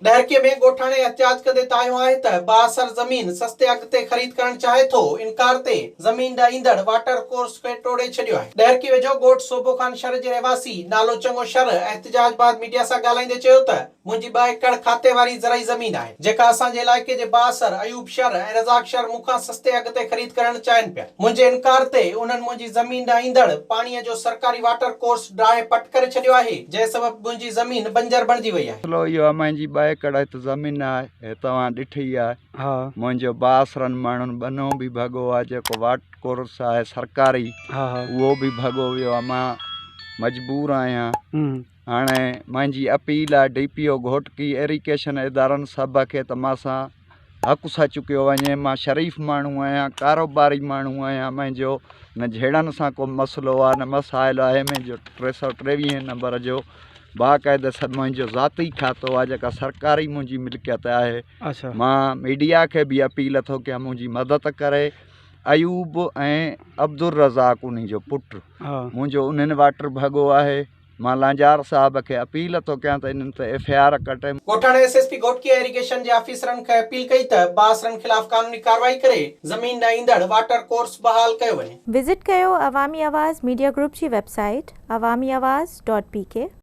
डहरके में गोठाणे एहतियात कंदे तायो आहे त बासर ज़मीन सस्ते अघ ते ख़रीद करण चाहे थो। इनकार ते ज़मीन ॾा ईंदड़ वाटर कोर्स खे टोड़े छॾियो आहे। डहरके वेझो ॻोठ सोबो खान शहर जे रहवासी नालो चङो शर एहतिजाज बाद मीडिया सां ॻाल्हाईंदे चयो त मुंहिंजी 2 एकड़ खाते वारी ज़रई ज़मीन आहे जेका असांजे इलाइक़े जे बासर अयूब शहर ऐं रज़ाक शहर मूंखां सस्ते अघ ते ख़रीद करण चाहिनि पिया। मुंहिंजे इनकार ते उन्हनि मुंहिंजी ज़मीन ॾांहुं ईंदड़ पाणीअ जो सरकारी वाटर कोर्स ड्राहे पट करे छॾियो आहे, जंहिं सबबु मुंहिंजी ज़मीन बंजर बणिजी वई आहे। मसलो इहो आहे, मुंहिंजी 2 एकड़ हिते ज़मीन आहे, तव्हां ॾिठी आहे। हा, मुंहिंजो बासरनि माण्हुनि बनो बि भॻो आहे, जेको वाटर कोर्स आहे सरकारी उहो बि भॻो वियो आहे। मां मजबूर आहियां। हाणे मुंहिंजी अपील आहे DPO घोटकी इरिगेशन इदारनि सभ खे त मां सां हक़ सां चुकियो वञे। मां शरीफ़ माण्हू आहियां, कारोबारी माण्हू आहियां। मुंहिंजो न झेड़नि सां को मसइलो आहे न मसाइल आहे। मुंहिंजो 323 नंबर जो बाक़ाइदा सभु मुंहिंजो ज़ाती खातो आहे, जेका सरकारी मुंहिंजी मिल्कियत आहे। मां मीडिया खे बि अपील थो कयां मुंहिंजी मदद करे। अयूब ऐं अब्दुल रज़ाक उन्ही जो पुटु, मुंहिंजो उन्हनि वाटर भॻो आहे। मां लांजार साहब खे अपील थो कयां त इन्हनि ते FIR कटे। गोठाणे SSP घोटकी इरिगेशन जे ऑफिसरनि खे अपील कई त बासरनि खिलाफ़ कानूनी कार्रवाई करे ज़मीन ॾांहुं ईंदड़ वाटर कोर्स बहाल कयो वञे। विजिट कयो अवामी आवाज़ मीडिया ग्रुप जी वेबसाइट awamiawaz.pk